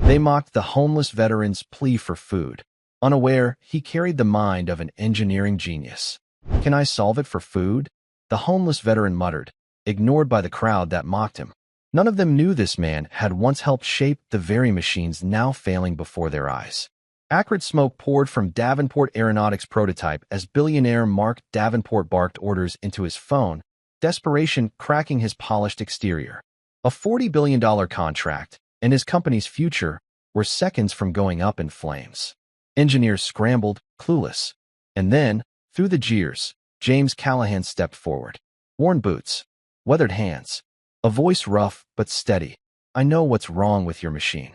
They mocked the homeless veteran's plea for food. Unaware, he carried the mind of an engineering genius. "Can I solve it for food?" the homeless veteran muttered, ignored by the crowd that mocked him. None of them knew this man had once helped shape the very machines now failing before their eyes. Acrid smoke poured from Davenport Aeronautics' prototype as billionaire Mark Davenport barked orders into his phone, desperation cracking his polished exterior. A $40 billion contract, and his company's future, were seconds from going up in flames. Engineers scrambled, clueless. And then, through the jeers, James Callahan stepped forward. Worn boots, weathered hands, a voice rough but steady. "I know what's wrong with your machine."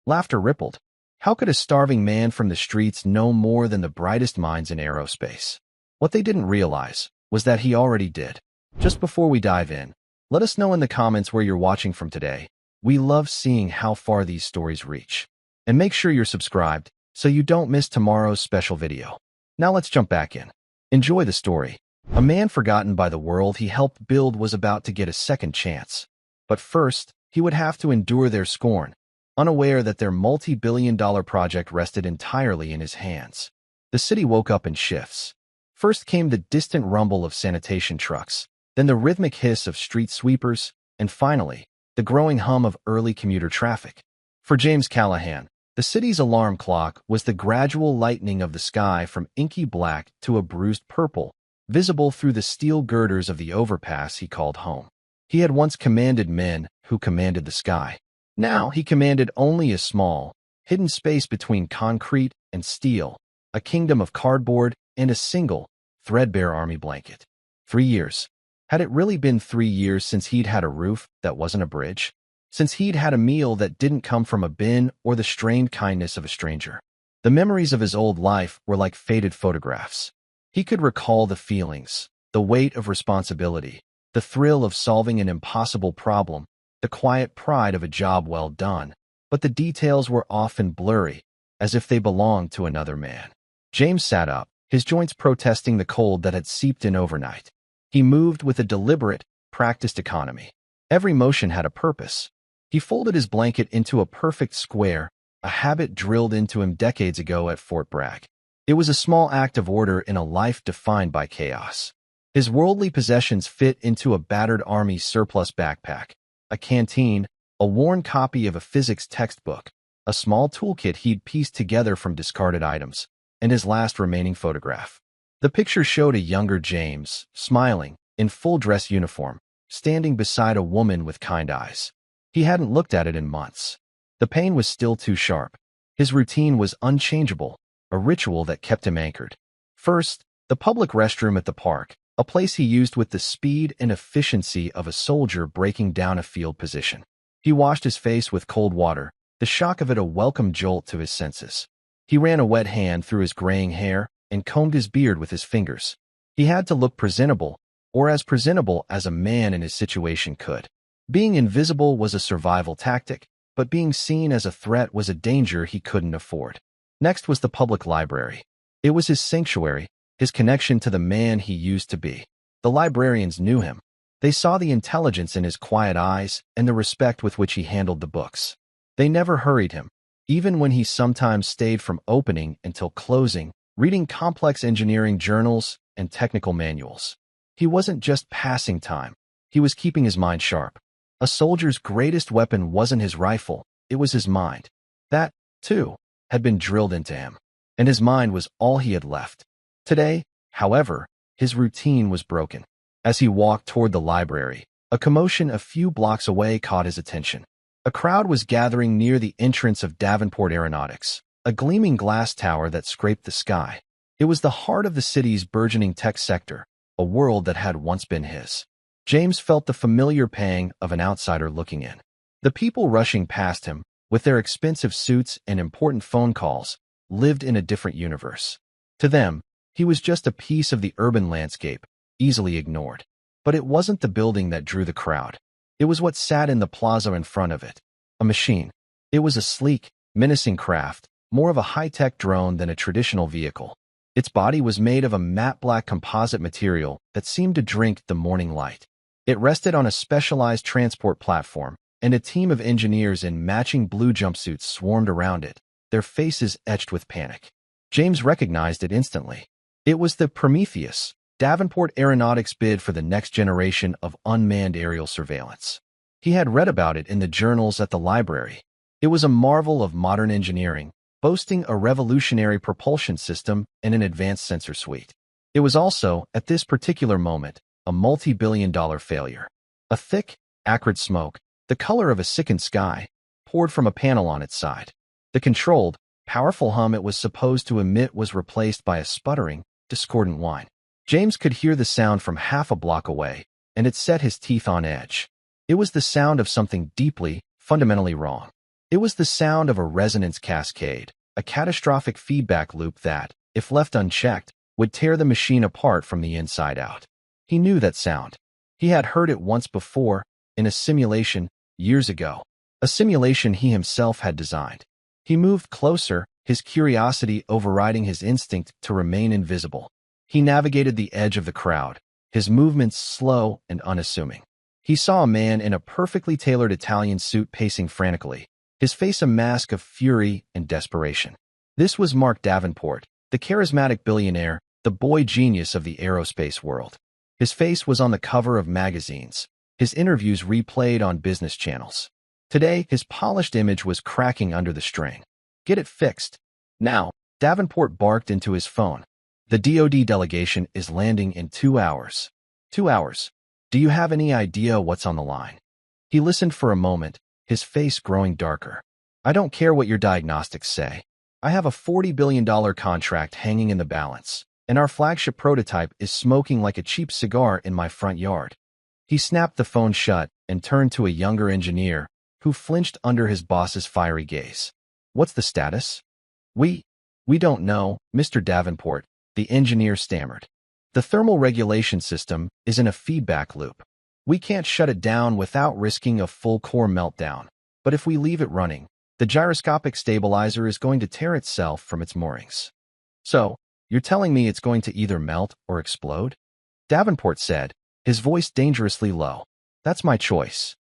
Laughter rippled. How could a starving man from the streets know more than the brightest minds in aerospace? What they didn't realize was that he already did. Just before we dive in, let us know in the comments where you're watching from today. We love seeing how far these stories reach. And make sure you're subscribed so you don't miss tomorrow's special video. Now let's jump back in. Enjoy the story. A man forgotten by the world he helped build was about to get a second chance. But first, he would have to endure their scorn, unaware that their multi-billion-dollar project rested entirely in his hands. The city woke up in shifts. First came the distant rumble of sanitation trucks, then the rhythmic hiss of street sweepers, and finally, the growing hum of early commuter traffic. For James Callahan, the city's alarm clock was the gradual lightening of the sky from inky black to a bruised purple, visible through the steel girders of the overpass he called home. He had once commanded men who commanded the sky. Now he commanded only a small, hidden space between concrete and steel, a kingdom of cardboard and a single, threadbare army blanket. 3 years. Had it really been 3 years since he'd had a roof that wasn't a bridge? Since he'd had a meal that didn't come from a bin or the strained kindness of a stranger? The memories of his old life were like faded photographs. He could recall the feelings, the weight of responsibility, the thrill of solving an impossible problem, the quiet pride of a job well done, but the details were often blurry, as if they belonged to another man. James sat up, his joints protesting the cold that had seeped in overnight. He moved with a deliberate, practiced economy. Every motion had a purpose. He folded his blanket into a perfect square, a habit drilled into him decades ago at Fort Bragg. It was a small act of order in a life defined by chaos. His worldly possessions fit into a battered army surplus backpack, a canteen, a worn copy of a physics textbook, a small toolkit he'd pieced together from discarded items, and his last remaining photograph. The picture showed a younger James, smiling, in full dress uniform, standing beside a woman with kind eyes. He hadn't looked at it in months. The pain was still too sharp. His routine was unchangeable, a ritual that kept him anchored. First, the public restroom at the park, a place he used with the speed and efficiency of a soldier breaking down a field position. He washed his face with cold water, the shock of it a welcome jolt to his senses. He ran a wet hand through his graying hair and combed his beard with his fingers. He had to look presentable, or as presentable as a man in his situation could. Being invisible was a survival tactic, but being seen as a threat was a danger he couldn't afford. Next was the public library. It was his sanctuary, his connection to the man he used to be. The librarians knew him. They saw the intelligence in his quiet eyes and the respect with which he handled the books. They never hurried him, even when he sometimes stayed from opening until closing, reading complex engineering journals and technical manuals. He wasn't just passing time. He was keeping his mind sharp. A soldier's greatest weapon wasn't his rifle, it was his mind. That, too, had been drilled into him, and his mind was all he had left. Today, however, his routine was broken. As he walked toward the library, a commotion a few blocks away caught his attention. A crowd was gathering near the entrance of Davenport Aeronautics, a gleaming glass tower that scraped the sky. It was the heart of the city's burgeoning tech sector, a world that had once been his. James felt the familiar pang of an outsider looking in. The people rushing past him, with their expensive suits and important phone calls, lived in a different universe. To them, he was just a piece of the urban landscape, easily ignored. But it wasn't the building that drew the crowd. It was what sat in the plaza in front of it. A machine. It was a sleek, menacing craft, more of a high-tech drone than a traditional vehicle. Its body was made of a matte black composite material that seemed to drink the morning light. It rested on a specialized transport platform, and a team of engineers in matching blue jumpsuits swarmed around it, their faces etched with panic. James recognized it instantly. It was the Prometheus, Davenport Aeronautics bid for the next generation of unmanned aerial surveillance. He had read about it in the journals at the library. It was a marvel of modern engineering, boasting a revolutionary propulsion system and an advanced sensor suite. It was also, at this particular moment, a multi-billion-dollar failure. A thick, acrid smoke, the color of a sickened sky, poured from a panel on its side. The controlled, powerful hum it was supposed to emit was replaced by a sputtering, discordant whine. James could hear the sound from half a block away, and it set his teeth on edge. It was the sound of something deeply, fundamentally wrong. It was the sound of a resonance cascade, a catastrophic feedback loop that, if left unchecked, would tear the machine apart from the inside out. He knew that sound. He had heard it once before, in a simulation, years ago. A simulation he himself had designed. He moved closer, his curiosity overriding his instinct to remain invisible. He navigated the edge of the crowd, his movements slow and unassuming. He saw a man in a perfectly tailored Italian suit pacing frantically, his face a mask of fury and desperation. This was Mark Davenport, the charismatic billionaire, the boy genius of the aerospace world. His face was on the cover of magazines, his interviews replayed on business channels. Today, his polished image was cracking under the strain. Get it fixed. Now, Davenport barked into his phone. The DoD delegation is landing in 2 hours. 2 hours. Do you have any idea what's on the line? He listened for a moment, his face growing darker. I don't care what your diagnostics say. I have a $40 billion contract hanging in the balance, and our flagship prototype is smoking like a cheap cigar in my front yard. He snapped the phone shut and turned to a younger engineer, who flinched under his boss's fiery gaze. What's the status? We don't know, Mr. Davenport, the engineer stammered. The thermal regulation system is in a feedback loop. We can't shut it down without risking a full core meltdown. But if we leave it running, the gyroscopic stabilizer is going to tear itself from its moorings. So, you're telling me it's going to either melt or explode? Davenport said, his voice dangerously low. That's my choice.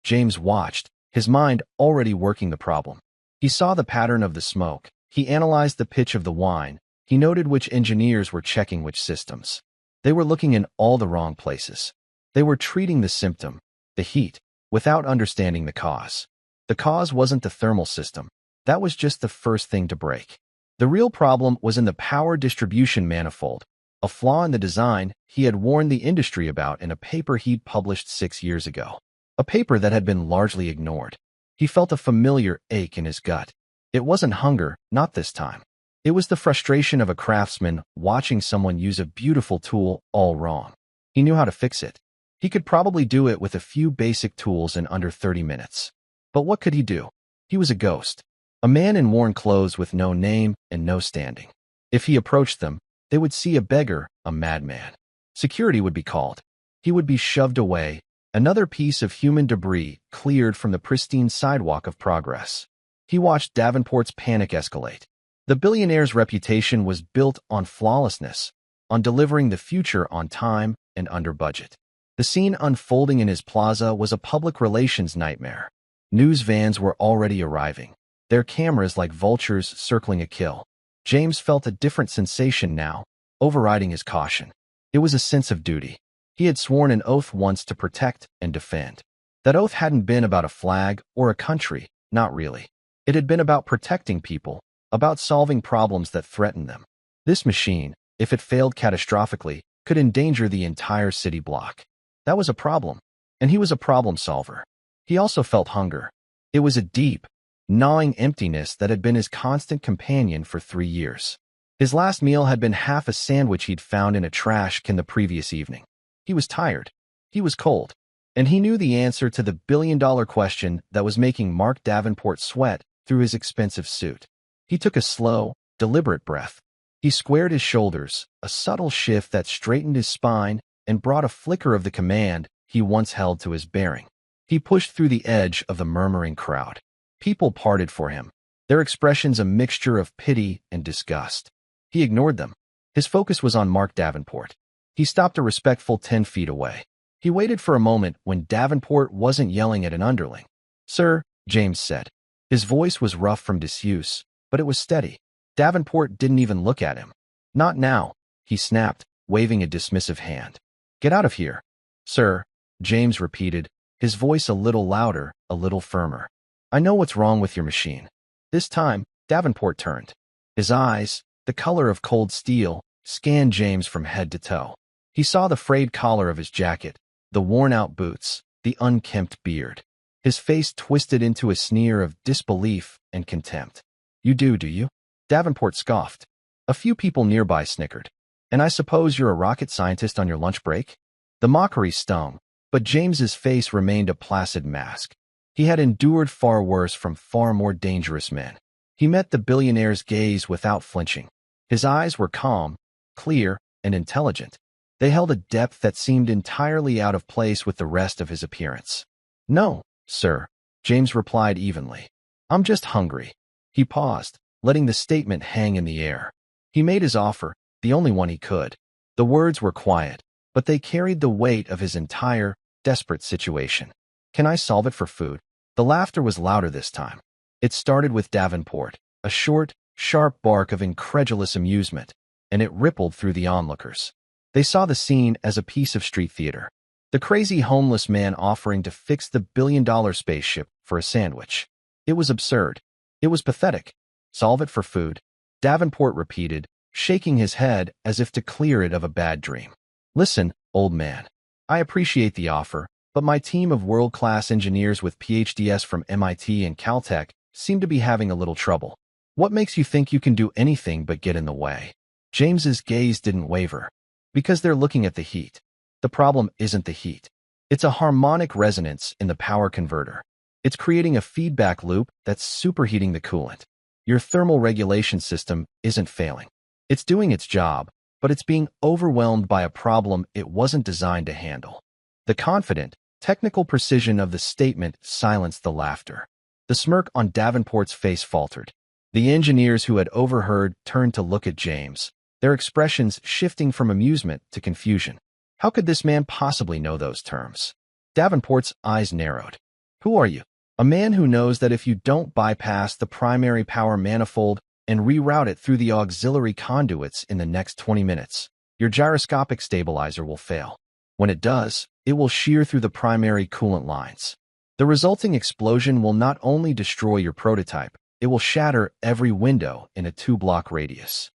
James watched, his mind already working the problem. He saw the pattern of the smoke. He analyzed the pitch of the whine. He noted which engineers were checking which systems. They were looking in all the wrong places. They were treating the symptom, the heat, without understanding the cause. The cause wasn't the thermal system. That was just the first thing to break. The real problem was in the power distribution manifold, a flaw in the design he had warned the industry about in a paper he'd published 6 years ago. A paper that had been largely ignored. He felt a familiar ache in his gut. It wasn't hunger, not this time. It was the frustration of a craftsman watching someone use a beautiful tool all wrong. He knew how to fix it. He could probably do it with a few basic tools in under 30 minutes. But what could he do? He was a ghost. A man in worn clothes with no name and no standing. If he approached them, they would see a beggar, a madman. Security would be called. He would be shoved away, another piece of human debris cleared from the pristine sidewalk of progress. He watched Davenport's panic escalate. The billionaire's reputation was built on flawlessness, on delivering the future on time and under budget. The scene unfolding in his plaza was a public relations nightmare. News vans were already arriving, their cameras like vultures circling a kill. James felt a different sensation now, overriding his caution. It was a sense of duty. He had sworn an oath once to protect and defend. That oath hadn't been about a flag or a country, not really. It had been about protecting people, about solving problems that threatened them. This machine, if it failed catastrophically, could endanger the entire city block. That was a problem, and he was a problem solver. He also felt hunger. It was a deep, gnawing emptiness that had been his constant companion for 3 years. His last meal had been half a sandwich he'd found in a trash can the previous evening. He was tired. He was cold. And he knew the answer to the billion-dollar question that was making Mark Davenport sweat through his expensive suit. He took a slow, deliberate breath. He squared his shoulders, a subtle shift that straightened his spine and brought a flicker of the command he once held to his bearing. He pushed through the edge of the murmuring crowd. People parted for him, their expressions a mixture of pity and disgust. He ignored them. His focus was on Mark Davenport. He stopped a respectful 10 feet away. He waited for a moment when Davenport wasn't yelling at an underling. Sir, James said. His voice was rough from disuse, but it was steady. Davenport didn't even look at him. Not now, he snapped, waving a dismissive hand. Get out of here. Sir, James repeated, his voice a little louder, a little firmer. I know what's wrong with your machine. This time, Davenport turned. His eyes, the color of cold steel, scanned James from head to toe. He saw the frayed collar of his jacket, the worn-out boots, the unkempt beard. His face twisted into a sneer of disbelief and contempt. You do you? Davenport scoffed. A few people nearby snickered. And I suppose you're a rocket scientist on your lunch break? The mockery stung, but James's face remained a placid mask. He had endured far worse from far more dangerous men. He met the billionaire's gaze without flinching. His eyes were calm, clear, and intelligent. They held a depth that seemed entirely out of place with the rest of his appearance. No, sir, James replied evenly. I'm just hungry. He paused, letting the statement hang in the air. He made his offer, the only one he could. The words were quiet, but they carried the weight of his entire, desperate situation. Can I solve it for food? The laughter was louder this time. It started with Davenport, a short, sharp bark of incredulous amusement, and it rippled through the onlookers. They saw the scene as a piece of street theater. The crazy homeless man offering to fix the billion-dollar spaceship for a sandwich. It was absurd. It was pathetic. Solve it for food, Davenport repeated, shaking his head as if to clear it of a bad dream. Listen, old man. I appreciate the offer, but my team of world-class engineers with PhDs from MIT and Caltech seem to be having a little trouble. What makes you think you can do anything but get in the way? James's gaze didn't waver. Because they're looking at the heat. The problem isn't the heat. It's a harmonic resonance in the power converter. It's creating a feedback loop that's superheating the coolant. Your thermal regulation system isn't failing. It's doing its job, but it's being overwhelmed by a problem it wasn't designed to handle. The confident, technical precision of the statement silenced the laughter. The smirk on Davenport's face faltered. The engineers who had overheard turned to look at James, their expressions shifting from amusement to confusion. How could this man possibly know those terms? Davenport's eyes narrowed. Who are you? A man who knows that if you don't bypass the primary power manifold and reroute it through the auxiliary conduits in the next 20 minutes, your gyroscopic stabilizer will fail. When it does, it will shear through the primary coolant lines. The resulting explosion will not only destroy your prototype, it will shatter every window in a 2-block radius.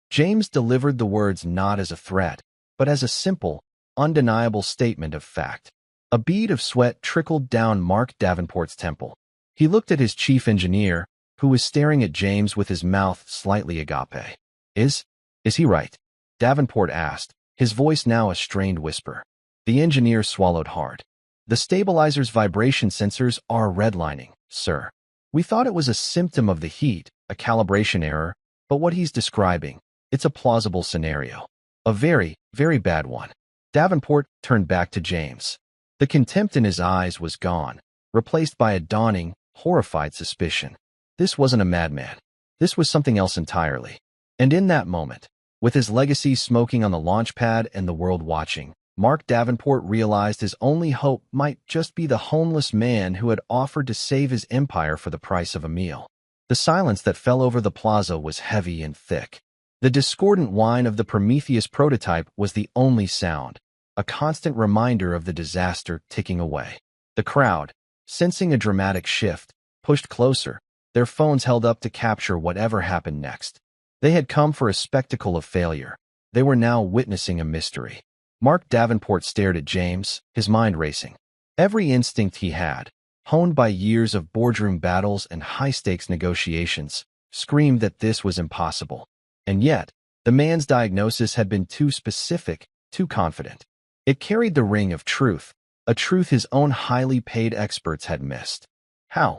James delivered the words not as a threat, but as a simple, undeniable statement of fact. A bead of sweat trickled down Mark Davenport's temple. He looked at his chief engineer, who was staring at James with his mouth slightly agape. Is he right? Davenport asked, his voice now a strained whisper. The engineer swallowed hard. The stabilizer's vibration sensors are redlining, sir. We thought it was a symptom of the heat, a calibration error, but what he's describing, it's a plausible scenario. A very, very bad one. Davenport turned back to James. The contempt in his eyes was gone, replaced by a dawning, horrified suspicion. This wasn't a madman. This was something else entirely. And in that moment, with his legacy smoking on the launch pad and the world watching, Mark Davenport realized his only hope might just be the homeless man who had offered to save his empire for the price of a meal. The silence that fell over the plaza was heavy and thick. The discordant whine of the Prometheus prototype was the only sound, a constant reminder of the disaster ticking away. The crowd, sensing a dramatic shift, pushed closer, their phones held up to capture whatever happened next. They had come for a spectacle of failure. They were now witnessing a mystery. Mark Davenport stared at James, his mind racing. Every instinct he had, honed by years of boardroom battles and high-stakes negotiations, screamed that this was impossible. And yet, the man's diagnosis had been too specific, too confident. It carried the ring of truth, a truth his own highly paid experts had missed. How?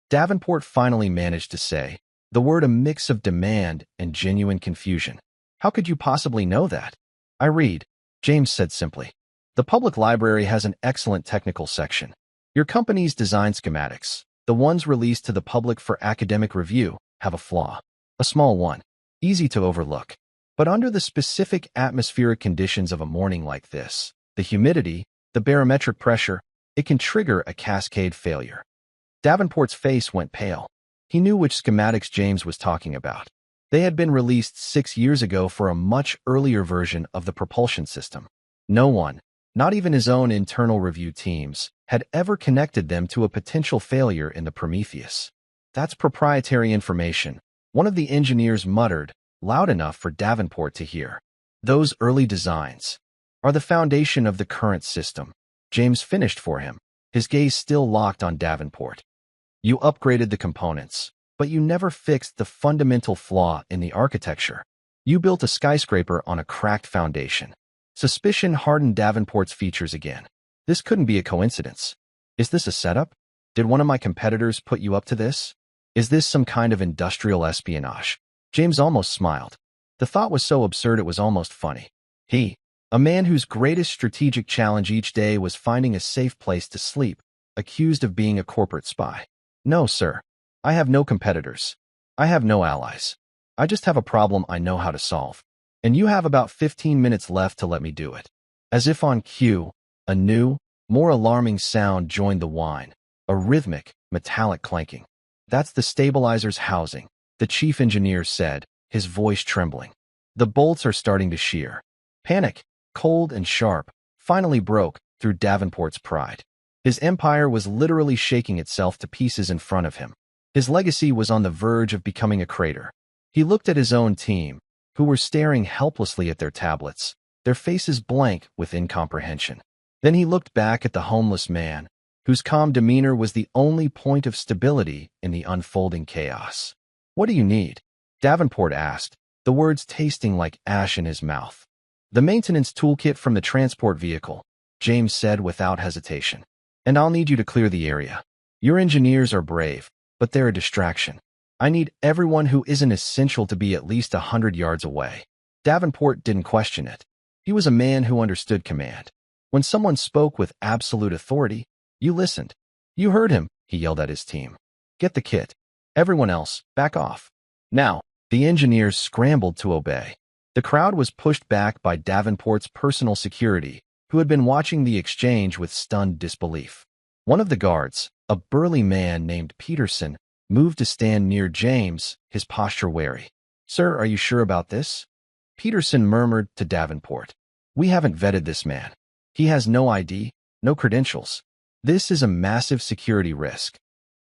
Davenport finally managed to say, the word a mix of demand and genuine confusion. How could you possibly know that? I read, James said simply. The public library has an excellent technical section. Your company's design schematics, the ones released to the public for academic review, have a flaw. A small one. Easy to overlook. But under the specific atmospheric conditions of a morning like this, the humidity, the barometric pressure, it can trigger a cascade failure. Davenport's face went pale. He knew which schematics James was talking about. They had been released 6 years ago for a much earlier version of the propulsion system. No one, not even his own internal review teams, had ever connected them to a potential failure in the Prometheus. That's proprietary information, one of the engineers muttered, loud enough for Davenport to hear. Those early designs are the foundation of the current system. James finished for him, his gaze still locked on Davenport. You upgraded the components, but you never fixed the fundamental flaw in the architecture. You built a skyscraper on a cracked foundation. Suspicion hardened Davenport's features again. This couldn't be a coincidence. Is this a setup? Did one of my competitors put you up to this? Is this some kind of industrial espionage? James almost smiled. The thought was so absurd it was almost funny. He, a man whose greatest strategic challenge each day was finding a safe place to sleep, accused of being a corporate spy. No, sir. I have no competitors. I have no allies. I just have a problem I know how to solve. And you have about 15 minutes left to let me do it. As if on cue, a new, more alarming sound joined the whine, a rhythmic, metallic clanking. That's the stabilizer's housing, the chief engineer said, his voice trembling. The bolts are starting to shear. Panic, cold and sharp, finally broke through Davenport's pride. His empire was literally shaking itself to pieces in front of him. His legacy was on the verge of becoming a crater. He looked at his own team, who were staring helplessly at their tablets, their faces blank with incomprehension. Then he looked back at the homeless man, whose calm demeanor was the only point of stability in the unfolding chaos. What do you need? Davenport asked, the words tasting like ash in his mouth. The maintenance toolkit from the transport vehicle, James said without hesitation. And I'll need you to clear the area. Your engineers are brave, but they're a distraction. I need everyone who isn't essential to be at least 100 yards away. Davenport didn't question it. He was a man who understood command. When someone spoke with absolute authority, you listened. You heard him, he yelled at his team. Get the kit. Everyone else, back off. Now, the engineers scrambled to obey. The crowd was pushed back by Davenport's personal security, who had been watching the exchange with stunned disbelief. One of the guards, a burly man named Peterson, moved to stand near James, his posture wary. Sir, are you sure about this? Peterson murmured to Davenport. We haven't vetted this man. He has no ID, no credentials. This is a massive security risk.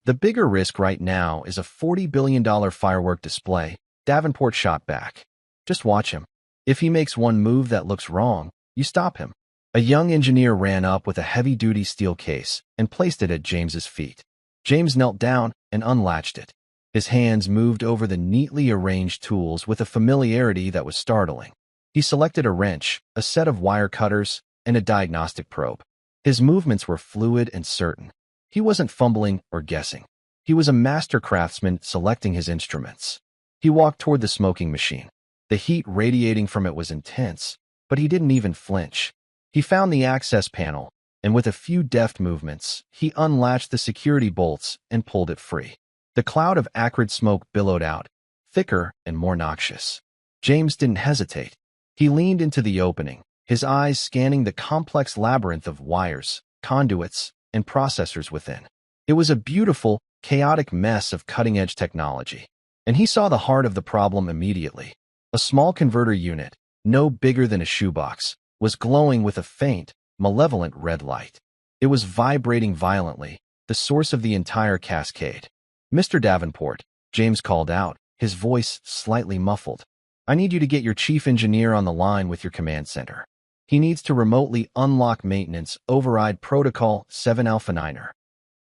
The bigger risk right now is a $40 billion firework display, Davenport shot back. Just watch him. If he makes one move that looks wrong, you stop him. A young engineer ran up with a heavy-duty steel case and placed it at James's feet. James knelt down and unlatched it. His hands moved over the neatly arranged tools with a familiarity that was startling. He selected a wrench, a set of wire cutters, and a diagnostic probe. His movements were fluid and certain. He wasn't fumbling or guessing. He was a master craftsman selecting his instruments. He walked toward the smoking machine. The heat radiating from it was intense, but he didn't even flinch. He found the access panel, and with a few deft movements, he unlatched the security bolts and pulled it free. The cloud of acrid smoke billowed out, thicker and more noxious. James didn't hesitate. He leaned into the opening, his eyes scanning the complex labyrinth of wires, conduits, and processors within. It was a beautiful, chaotic mess of cutting-edge technology. And he saw the heart of the problem immediately. A small converter unit, no bigger than a shoebox, was glowing with a faint, malevolent red light. It was vibrating violently, the source of the entire cascade. Mr. Davenport, James called out, his voice slightly muffled. I need you to get your chief engineer on the line with your command center. He needs to remotely unlock maintenance override protocol 7 Alpha 9er.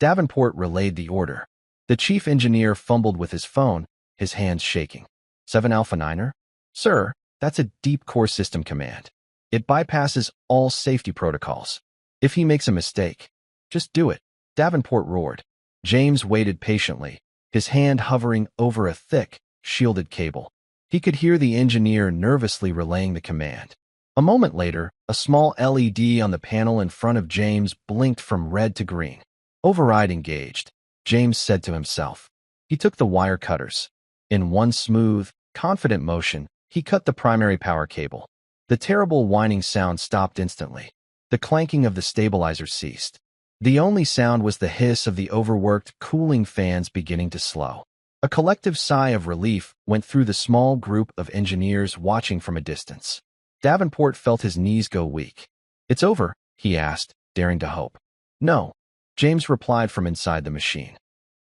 Davenport relayed the order. The chief engineer fumbled with his phone, his hands shaking. 7 Alpha 9er? Sir, that's a deep core system command. It bypasses all safety protocols. If he makes a mistake, just do it, Davenport roared. James waited patiently, his hand hovering over a thick, shielded cable. He could hear the engineer nervously relaying the command. A moment later, a small LED on the panel in front of James blinked from red to green. Override engaged, James said to himself. He took the wire cutters. In one smooth, confident motion, he cut the primary power cable. The terrible whining sound stopped instantly. The clanking of the stabilizer ceased. The only sound was the hiss of the overworked cooling fans beginning to slow. A collective sigh of relief went through the small group of engineers watching from a distance. Davenport felt his knees go weak. "It's over?" he asked, daring to hope. "No," James replied from inside the machine.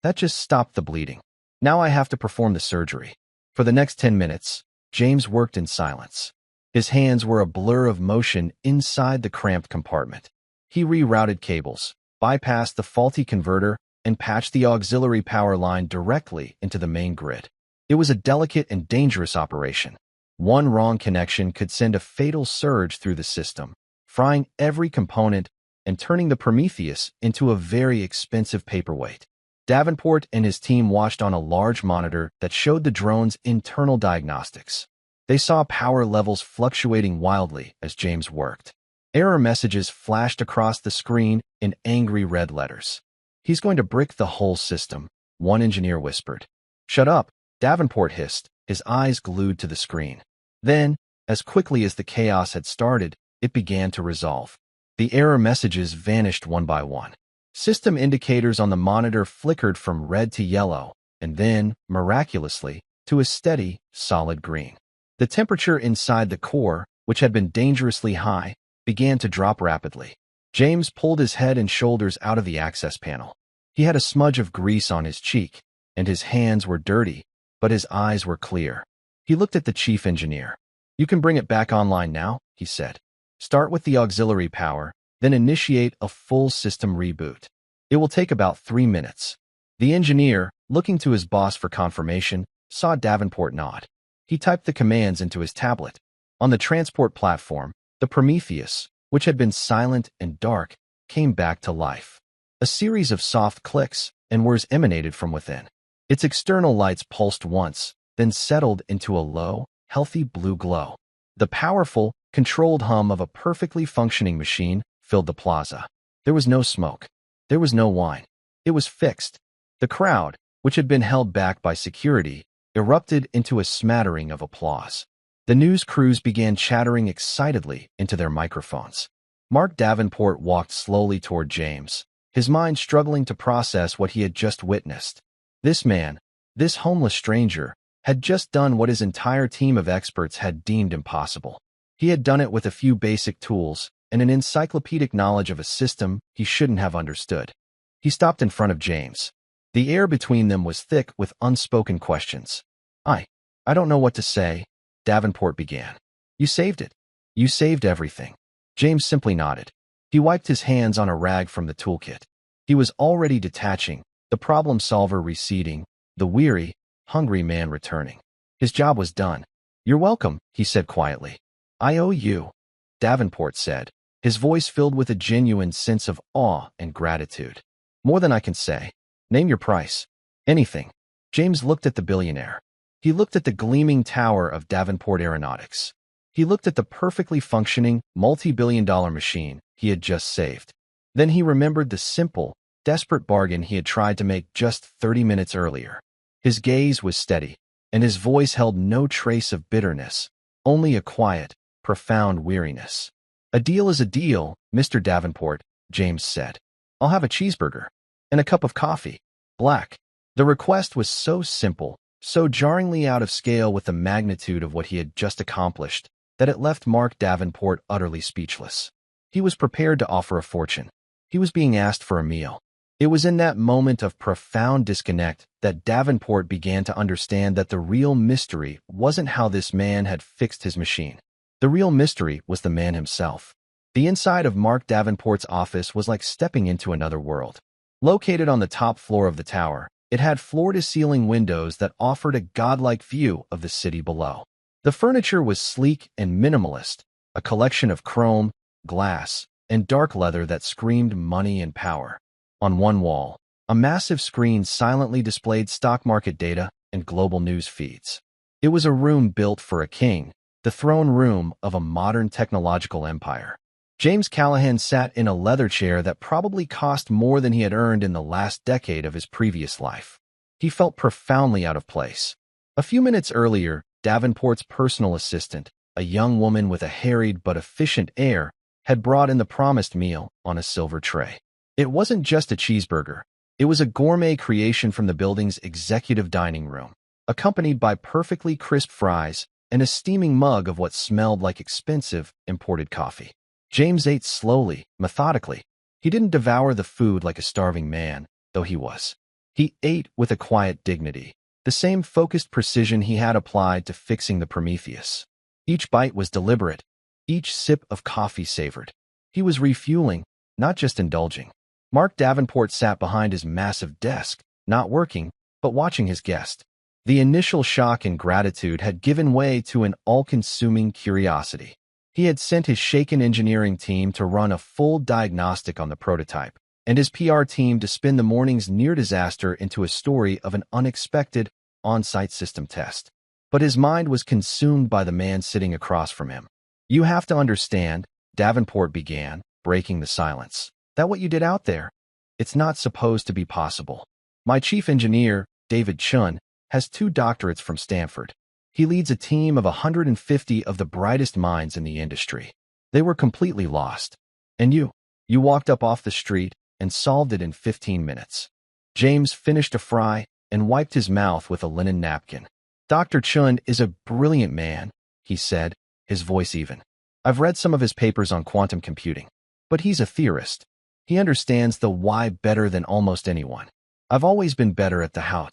"That just stopped the bleeding. Now I have to perform the surgery." For the next 10 minutes, James worked in silence. His hands were a blur of motion inside the cramped compartment. He rerouted cables, bypassed the faulty converter, and patched the auxiliary power line directly into the main grid. It was a delicate and dangerous operation. One wrong connection could send a fatal surge through the system, frying every component and turning the Prometheus into a very expensive paperweight. Davenport and his team watched on a large monitor that showed the drone's internal diagnostics. They saw power levels fluctuating wildly as James worked. Error messages flashed across the screen in angry red letters. "He's going to brick the whole system," one engineer whispered. "Shut up," Davenport hissed, his eyes glued to the screen. Then, as quickly as the chaos had started, it began to resolve. The error messages vanished one by one. System indicators on the monitor flickered from red to yellow, and then, miraculously, to a steady, solid green. The temperature inside the core, which had been dangerously high, began to drop rapidly. James pulled his head and shoulders out of the access panel. He had a smudge of grease on his cheek, and his hands were dirty, but his eyes were clear. He looked at the chief engineer. "You can bring it back online now," he said. "Start with the auxiliary power, then initiate a full system reboot. It will take about 3 minutes." The engineer, looking to his boss for confirmation, saw Davenport nod. He typed the commands into his tablet. On the transport platform, the Prometheus, which had been silent and dark, came back to life. A series of soft clicks and whirs emanated from within. Its external lights pulsed once, then settled into a low, healthy blue glow. The powerful, controlled hum of a perfectly functioning machine filled the plaza. There was no smoke. There was no whine. It was fixed. The crowd, which had been held back by security, erupted into a smattering of applause. The news crews began chattering excitedly into their microphones. Mark Davenport walked slowly toward James, his mind struggling to process what he had just witnessed. This man, this homeless stranger, had just done what his entire team of experts had deemed impossible. He had done it with a few basic tools and an encyclopedic knowledge of a system he shouldn't have understood. He stopped in front of James. The air between them was thick with unspoken questions. I don't know what to say," Davenport began. "You saved it. You saved everything." James simply nodded. He wiped his hands on a rag from the toolkit. He was already detaching, the problem solver receding, the weary, hungry man returning. His job was done. "You're welcome," he said quietly. "I owe you," Davenport said, his voice filled with a genuine sense of awe and gratitude. "More than I can say. Name your price." "Anything." James looked at the billionaire. He looked at the gleaming tower of Davenport Aeronautics. He looked at the perfectly functioning, multi-billion-dollar machine he had just saved. Then he remembered the simple, desperate bargain he had tried to make just 30 minutes earlier. His gaze was steady, and his voice held no trace of bitterness, only a quiet, profound weariness. "A deal is a deal, Mr. Davenport," James said. "I'll have a cheeseburger. And a cup of coffee. Black." The request was so simple, so jarringly out of scale with the magnitude of what he had just accomplished, that it left Mark Davenport utterly speechless. He was prepared to offer a fortune. He was being asked for a meal. It was in that moment of profound disconnect that Davenport began to understand that the real mystery wasn't how this man had fixed his machine. The real mystery was the man himself. The inside of Mark Davenport's office was like stepping into another world. Located on the top floor of the tower, it had floor-to-ceiling windows that offered a godlike view of the city below. The furniture was sleek and minimalist, a collection of chrome, glass, and dark leather that screamed money and power. On one wall, a massive screen silently displayed stock market data and global news feeds. It was a room built for a king, the throne room of a modern technological empire. James Callahan sat in a leather chair that probably cost more than he had earned in the last decade of his previous life. He felt profoundly out of place. A few minutes earlier, Davenport's personal assistant, a young woman with a harried but efficient air, had brought in the promised meal on a silver tray. It wasn't just a cheeseburger. It was a gourmet creation from the building's executive dining room, accompanied by perfectly crisp fries and a steaming mug of what smelled like expensive imported coffee. James ate slowly, methodically. He didn't devour the food like a starving man, though he was. He ate with a quiet dignity, the same focused precision he had applied to fixing the Prometheus. Each bite was deliberate. Each sip of coffee savored. He was refueling, not just indulging. Mark Davenport sat behind his massive desk, not working, but watching his guest. The initial shock and gratitude had given way to an all-consuming curiosity. He had sent his shaken engineering team to run a full diagnostic on the prototype, and his PR team to spin the morning's near disaster into a story of an unexpected on-site system test. But his mind was consumed by the man sitting across from him. "You have to understand," Davenport began, breaking the silence, "that what you did out there, it's not supposed to be possible. My chief engineer, David Chun, has 2 doctorates from Stanford. He leads a team of 150 of the brightest minds in the industry. They were completely lost. And you walked up off the street and solved it in 15 minutes. James finished a fry and wiped his mouth with a linen napkin. "Dr. Chun is a brilliant man," he said, his voice even. "I've read some of his papers on quantum computing. But he's a theorist. He understands the why better than almost anyone. I've always been better at the how.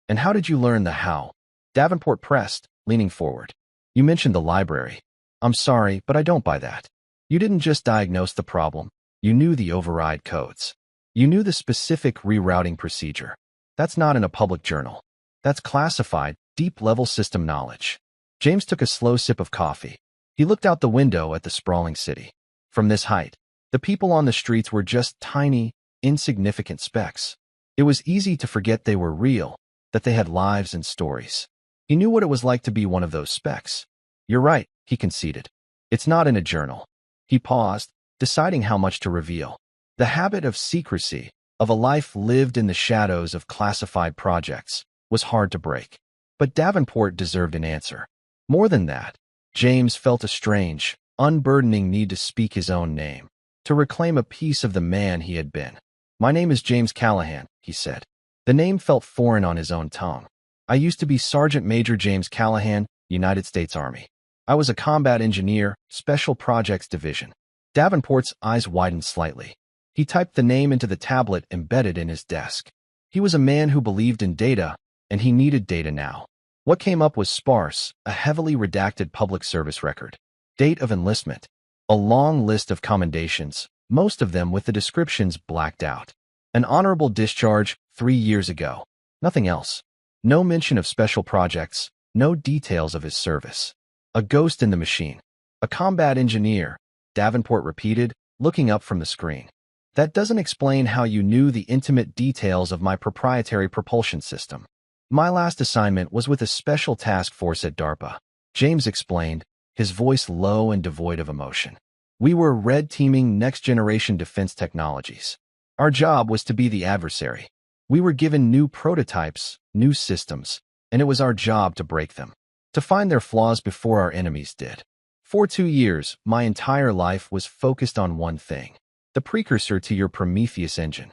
And how did you learn the how?" Davenport pressed, leaning forward. "You mentioned the library. I'm sorry, but I don't buy that. You didn't just diagnose the problem. You knew the override codes. You knew the specific rerouting procedure. That's not in a public journal. That's classified, deep-level system knowledge." James took a slow sip of coffee. He looked out the window at the sprawling city. From this height, the people on the streets were just tiny, insignificant specks. It was easy to forget they were real, that they had lives and stories. He knew what it was like to be one of those specks. "You're right," he conceded. "It's not in a journal." He paused, deciding how much to reveal. The habit of secrecy, of a life lived in the shadows of classified projects, was hard to break. But Davenport deserved an answer. More than that, James felt a strange, unburdening need to speak his own name, to reclaim a piece of the man he had been. "My name is James Callahan," he said. The name felt foreign on his own tongue. "I used to be Sergeant Major James Callahan, United States Army. I was a combat engineer, Special Projects Division." Davenport's eyes widened slightly. He typed the name into the tablet embedded in his desk. He was a man who believed in data, and he needed data now. What came up was sparse, a heavily redacted public service record. Date of enlistment. A long list of commendations, most of them with the descriptions blacked out. An honorable discharge 3 years ago. Nothing else. No mention of special projects, no details of his service. "A ghost in the machine. A combat engineer," Davenport repeated, looking up from the screen. "That doesn't explain how you knew the intimate details of my proprietary propulsion system." "My last assignment was with a special task force at DARPA," James explained, his voice low and devoid of emotion. "We were red-teaming next-generation defense technologies. Our job was to be the adversary. We were given new prototypes, new systems, and it was our job to break them, to find their flaws before our enemies did. For 2 years, my entire life was focused on one thing, the precursor to your Prometheus engine."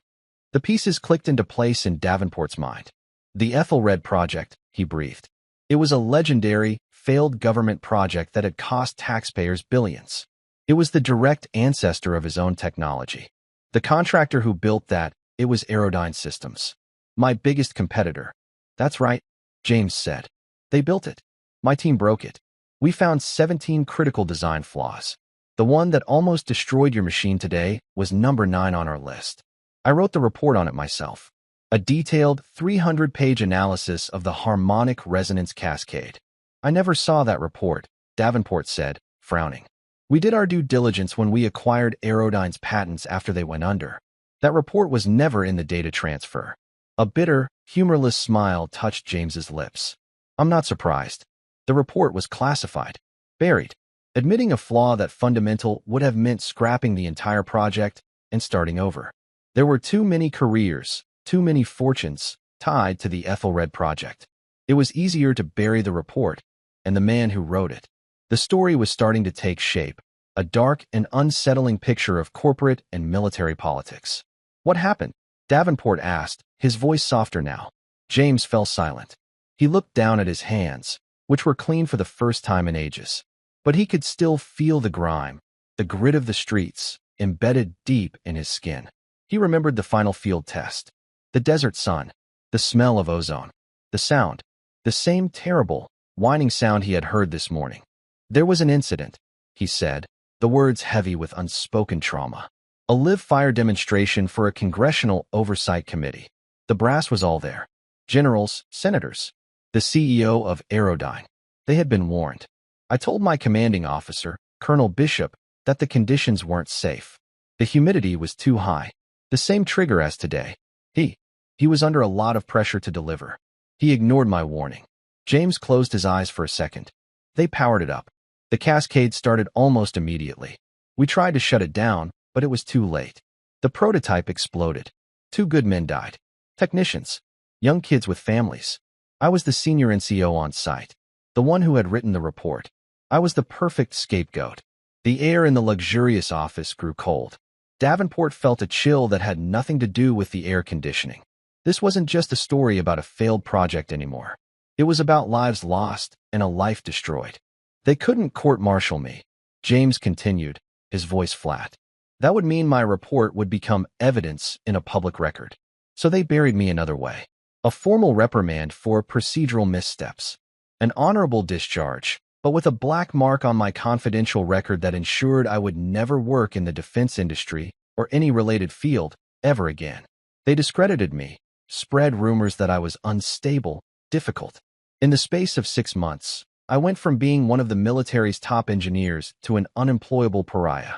The pieces clicked into place in Davenport's mind. "The Ethelred Project," he breathed. It was a legendary, failed government project that had cost taxpayers billions. It was the direct ancestor of his own technology. The contractor who built that, it was Aerodyne Systems. "My biggest competitor." "That's right," James said. "They built it. My team broke it. We found 17 critical design flaws. The one that almost destroyed your machine today was number 9 on our list. I wrote the report on it myself. A detailed 300-page analysis of the harmonic resonance cascade." "I never saw that report," Davenport said, frowning. "We did our due diligence when we acquired Aerodyne's patents after they went under. That report was never in the data transfer." A bitter, humorless smile touched James's lips. "I'm not surprised. The report was classified, buried. Admitting a flaw that fundamental would have meant scrapping the entire project and starting over. There were too many careers, too many fortunes tied to the Ethelred project. It was easier to bury the report and the man who wrote it. The story was starting to take shape, a dark and unsettling picture of corporate and military politics. What happened? Davenport asked, his voice softer now. James fell silent. He looked down at his hands, which were clean for the first time in ages. But he could still feel the grime, the grit of the streets, embedded deep in his skin. He remembered the final field test. The desert sun, the smell of ozone, the sound, the same terrible, whining sound he had heard this morning. There was an incident, he said, the words heavy with unspoken trauma. A live fire demonstration for a congressional oversight committee. The brass was all there. Generals, senators, the CEO of Aerodyne. They had been warned. I told my commanding officer, Colonel Bishop, that the conditions weren't safe. The humidity was too high. The same trigger as today. He was under a lot of pressure to deliver. He ignored my warning. James closed his eyes for a second. They powered it up. The cascade started almost immediately. We tried to shut it down, but it was too late. The prototype exploded. 2 good men died. Technicians. Young kids with families. I was the senior NCO on site. The one who had written the report. I was the perfect scapegoat. The air in the luxurious office grew cold. Davenport felt a chill that had nothing to do with the air conditioning. This wasn't just a story about a failed project anymore. It was about lives lost and a life destroyed. They couldn't court-martial me, James continued, his voice flat. That would mean my report would become evidence in a public record. So they buried me another way. A formal reprimand for procedural missteps. An honorable discharge, but with a black mark on my confidential record that ensured I would never work in the defense industry or any related field ever again. They discredited me, spread rumors that I was unstable, difficult. In the space of 6 months, I went from being one of the military's top engineers to an unemployable pariah.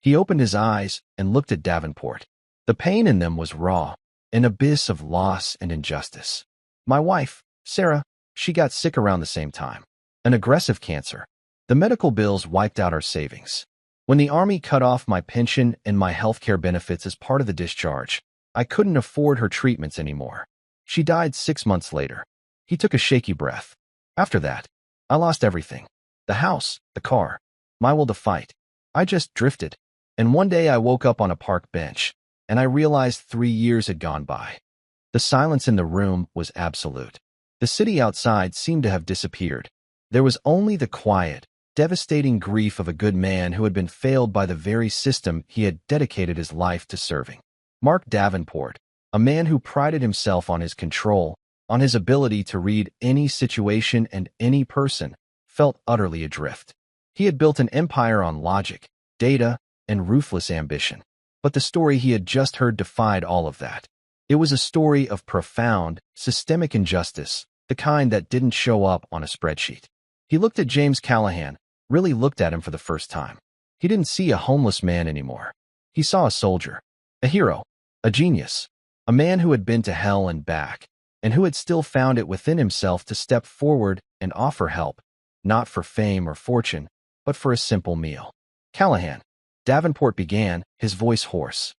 He opened his eyes and looked at Davenport. The pain in them was raw, an abyss of loss and injustice. My wife, Sarah, she got sick around the same time. An aggressive cancer. The medical bills wiped out our savings. When the Army cut off my pension and my healthcare benefits as part of the discharge, I couldn't afford her treatments anymore. She died 6 months later. He took a shaky breath. After that, I lost everything. The house, the car, my will to fight. I just drifted. And one day I woke up on a park bench, and I realized 3 years had gone by. The silence in the room was absolute. The city outside seemed to have disappeared. There was only the quiet, devastating grief of a good man who had been failed by the very system he had dedicated his life to serving. Mark Davenport, a man who prided himself on his control, on his ability to read any situation and any person, felt utterly adrift. He had built an empire on logic, data, and ruthless ambition. But the story he had just heard defied all of that. It was a story of profound, systemic injustice, the kind that didn't show up on a spreadsheet. He looked at James Callahan, really looked at him for the first time. He didn't see a homeless man anymore. He saw a soldier, a hero, a genius, a man who had been to hell and back, and who had still found it within himself to step forward and offer help, not for fame or fortune, but for a simple meal. Callahan, Davenport began, his voice hoarse.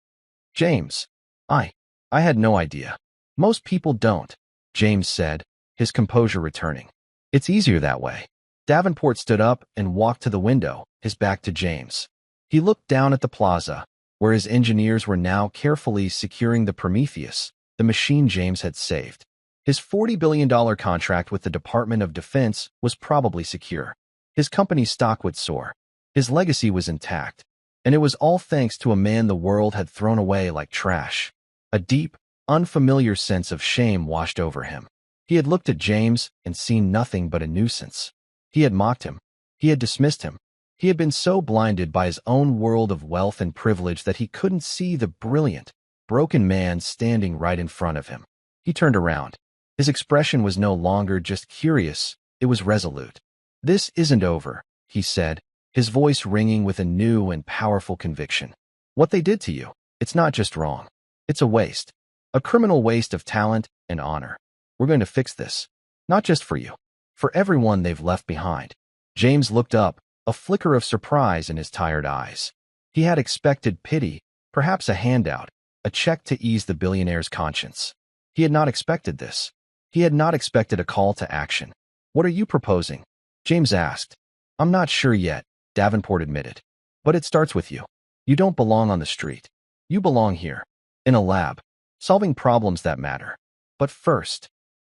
James, I had no idea. Most people don't, James said, his composure returning. It's easier that way. Davenport stood up and walked to the window, his back to James. He looked down at the plaza, where his engineers were now carefully securing the Prometheus, the machine James had saved. His $40 billion contract with the Department of Defense was probably secure. His company's stock would soar. His legacy was intact. And it was all thanks to a man the world had thrown away like trash. A deep, unfamiliar sense of shame washed over him. He had looked at James and seen nothing but a nuisance. He had mocked him. He had dismissed him. He had been so blinded by his own world of wealth and privilege that he couldn't see the brilliant, broken man standing right in front of him. He turned around. His expression was no longer just curious, it was resolute. This isn't over, he said, his voice ringing with a new and powerful conviction. What they did to you, it's not just wrong. It's a waste. A criminal waste of talent and honor. We're going to fix this. Not just for you. For everyone they've left behind. James looked up, a flicker of surprise in his tired eyes. He had expected pity, perhaps a handout, a check to ease the billionaire's conscience. He had not expected this. He had not expected a call to action. What are you proposing? James asked. I'm not sure yet, Davenport admitted. But it starts with you. You don't belong on the street. You belong here. In a lab, solving problems that matter. But first,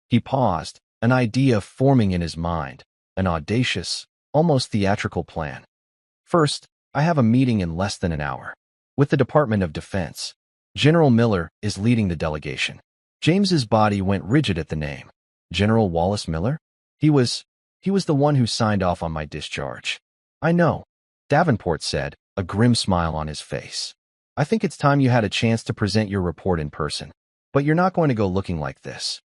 he paused, an idea forming in his mind, an audacious, almost theatrical plan. First, I have a meeting in less than an hour with the Department of Defense. General Miller is leading the delegation. James's body went rigid at the name. General Wallace Miller? He was the one who signed off on my discharge. I know, Davenport said, a grim smile on his face. I think it's time you had a chance to present your report in person. But you're not going to go looking like this.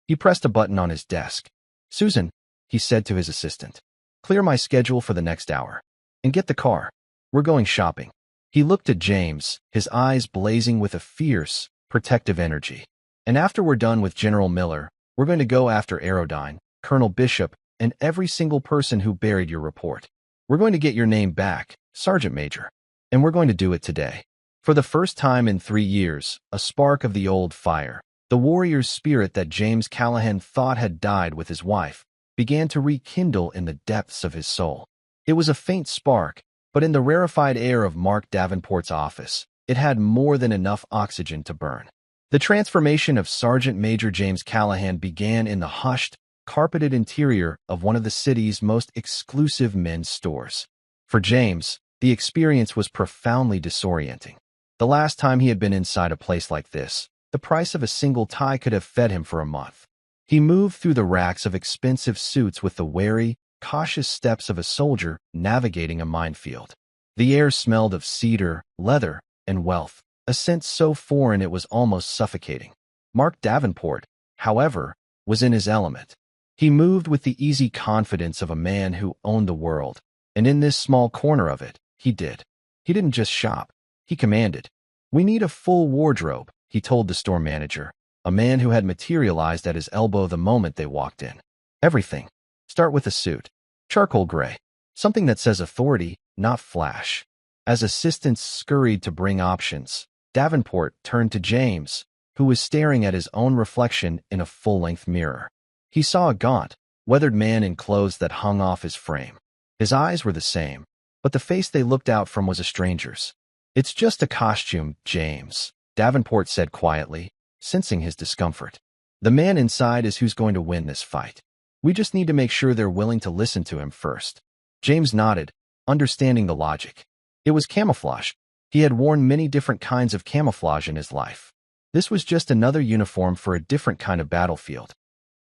He pressed a button on his desk. Susan, he said to his assistant, clear my schedule for the next hour. And get the car. We're going shopping. He looked at James, his eyes blazing with a fierce, protective energy. And after we're done with General Miller, we're going to go after Aerodyne, Colonel Bishop, and every single person who buried your report. We're going to get your name back, Sergeant Major. And we're going to do it today. For the first time in 3 years, a spark of the old fire, the warrior's spirit that James Callahan thought had died with his wife, began to rekindle in the depths of his soul. It was a faint spark, but in the rarefied air of Mark Davenport's office, it had more than enough oxygen to burn. The transformation of Sergeant Major James Callahan began in the hushed, carpeted interior of one of the city's most exclusive men's stores. For James, the experience was profoundly disorienting. The last time he had been inside a place like this, the price of a single tie could have fed him for a month. He moved through the racks of expensive suits with the wary, cautious steps of a soldier navigating a minefield. The air smelled of cedar, leather, and wealth, a scent so foreign it was almost suffocating. Mark Davenport, however, was in his element. He moved with the easy confidence of a man who owned the world, and in this small corner of it, he did. He didn't just shop. He commanded. We need a full wardrobe, he told the store manager, a man who had materialized at his elbow the moment they walked in. Everything. Start with a suit. Charcoal gray. Something that says authority, not flash. As assistants scurried to bring options, Davenport turned to James, who was staring at his own reflection in a full-length mirror. He saw a gaunt, weathered man in clothes that hung off his frame. His eyes were the same, but the face they looked out from was a stranger's. It's just a costume, James, Davenport said quietly, sensing his discomfort. The man inside is who's going to win this fight. We just need to make sure they're willing to listen to him first. James nodded, understanding the logic. It was camouflage. He had worn many different kinds of camouflage in his life. This was just another uniform for a different kind of battlefield.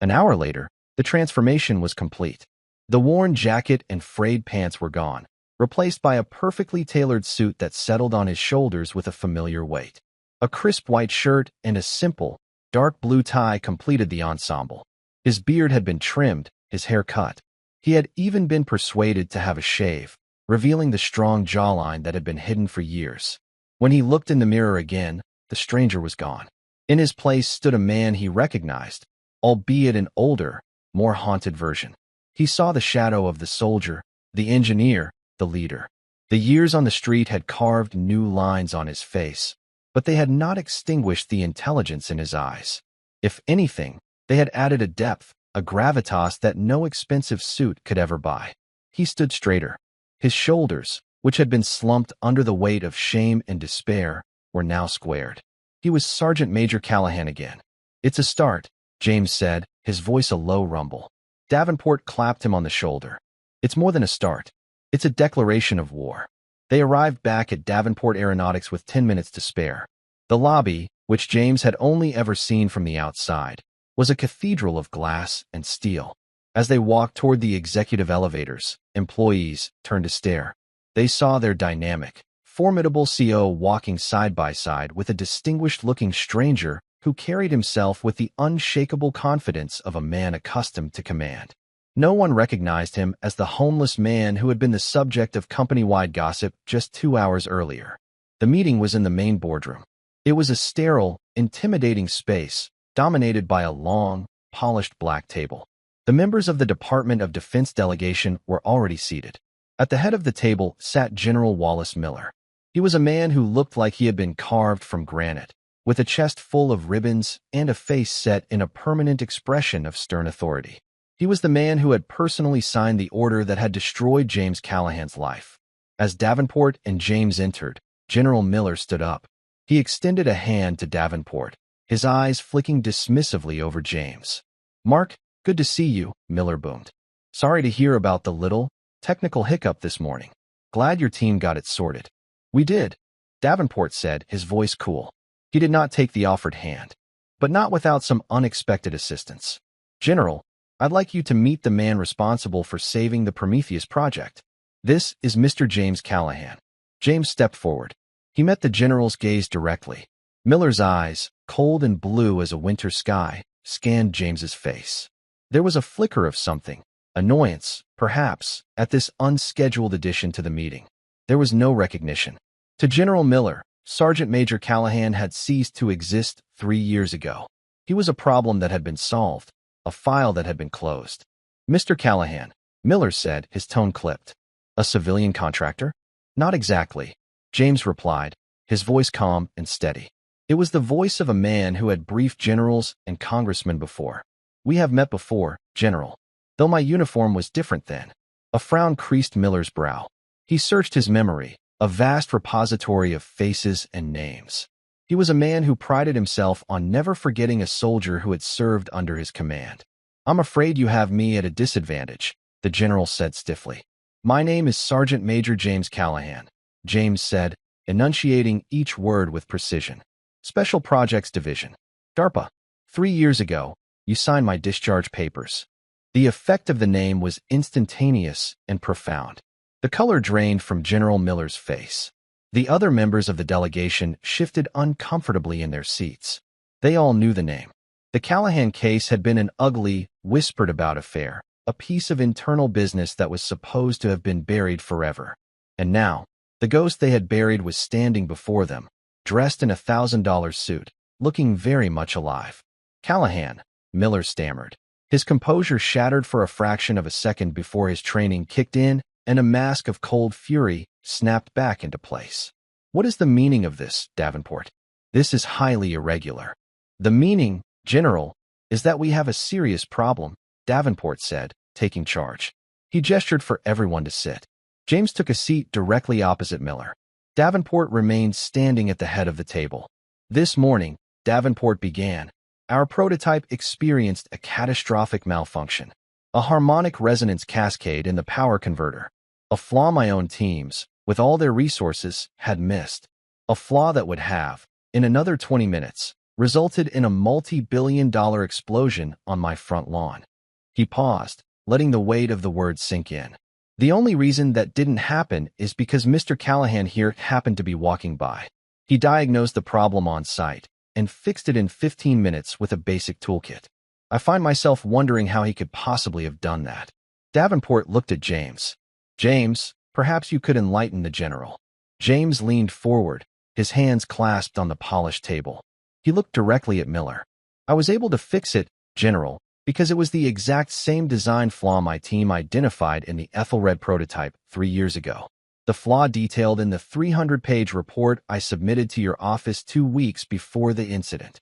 An hour later, the transformation was complete. The worn jacket and frayed pants were gone, replaced by a perfectly tailored suit that settled on his shoulders with a familiar weight. A crisp white shirt and a simple, dark blue tie completed the ensemble. His beard had been trimmed, his hair cut. He had even been persuaded to have a shave, revealing the strong jawline that had been hidden for years. When he looked in the mirror again, the stranger was gone. In his place stood a man he recognized, albeit an older, more haunted version. He saw the shadow of the soldier, the engineer, the leader. The years on the street had carved new lines on his face, but they had not extinguished the intelligence in his eyes. If anything, they had added a depth, a gravitas that no expensive suit could ever buy. He stood straighter. His shoulders, which had been slumped under the weight of shame and despair, were now squared. He was Sergeant Major Callahan again. It's a start, James said, his voice a low rumble. Davenport clapped him on the shoulder. It's more than a start. It's a declaration of war. They arrived back at Davenport Aeronautics with 10 minutes to spare. The lobby, which James had only ever seen from the outside, was a cathedral of glass and steel. As they walked toward the executive elevators, employees turned to stare. They saw their dynamic, formidable CO walking side by side with a distinguished-looking stranger who carried himself with the unshakable confidence of a man accustomed to command. No one recognized him as the homeless man who had been the subject of company-wide gossip just 2 hours earlier. The meeting was in the main boardroom. It was a sterile, intimidating space, dominated by a long, polished black table. The members of the Department of Defense delegation were already seated. At the head of the table sat General Wallace Miller. He was a man who looked like he had been carved from granite, with a chest full of ribbons and a face set in a permanent expression of stern authority. He was the man who had personally signed the order that had destroyed James Callahan's life. As Davenport and James entered, General Miller stood up. He extended a hand to Davenport, his eyes flicking dismissively over James. "Mark, good to see you," Miller boomed. "Sorry to hear about the little technical hiccup this morning. Glad your team got it sorted." "We did," Davenport said, his voice cool. He did not take the offered hand, but not without some unexpected assistance. "General, I'd like you to meet the man responsible for saving the Prometheus project. This is Mr. James Callahan." James stepped forward. He met the general's gaze directly. Miller's eyes, cold and blue as a winter sky, scanned James's face. There was a flicker of something, annoyance, perhaps, at this unscheduled addition to the meeting. There was no recognition. To General Miller, Sergeant Major Callahan had ceased to exist 3 years ago. He was a problem that had been solved, a file that had been closed. "Mr. Callahan," Miller said, his tone clipped. "A civilian contractor?" "Not exactly," James replied, his voice calm and steady. It was the voice of a man who had briefed generals and congressmen before. "We have met before, General. Though my uniform was different then." A frown creased Miller's brow. He searched his memory, a vast repository of faces and names. He was a man who prided himself on never forgetting a soldier who had served under his command. "I'm afraid you have me at a disadvantage," the general said stiffly. "My name is Sergeant Major James Callahan," James said, enunciating each word with precision. "Special Projects Division. DARPA. 3 years ago, you signed my discharge papers." The effect of the name was instantaneous and profound. The color drained from General Miller's face. The other members of the delegation shifted uncomfortably in their seats. They all knew the name. The Callahan case had been an ugly, whispered-about affair, a piece of internal business that was supposed to have been buried forever. And now, the ghost they had buried was standing before them, dressed in a $1,000 suit, looking very much alive. "Callahan," Miller stammered. His composure shattered for a fraction of a second before his training kicked in and a mask of cold fury snapped back into place. "What is the meaning of this, Davenport? This is highly irregular." "The meaning, General, is that we have a serious problem," Davenport said, taking charge. He gestured for everyone to sit. James took a seat directly opposite Miller. Davenport remained standing at the head of the table. "This morning," Davenport began, "our prototype experienced a catastrophic malfunction. A harmonic resonance cascade in the power converter. A flaw my own teams, with all their resources, had missed. A flaw that would have, in another 20 minutes, resulted in a multi-billion-dollar explosion on my front lawn." He paused, letting the weight of the words sink in. "The only reason that didn't happen is because Mr. Callahan here happened to be walking by. He diagnosed the problem on site and fixed it in 15 minutes with a basic toolkit. I find myself wondering how he could possibly have done that." Davenport looked at James. "James, perhaps you could enlighten the general." James leaned forward, his hands clasped on the polished table. He looked directly at Miller. "I was able to fix it, General, because it was the exact same design flaw my team identified in the Ethelred prototype 3 years ago. The flaw detailed in the 300-page report I submitted to your office 2 weeks before the incident."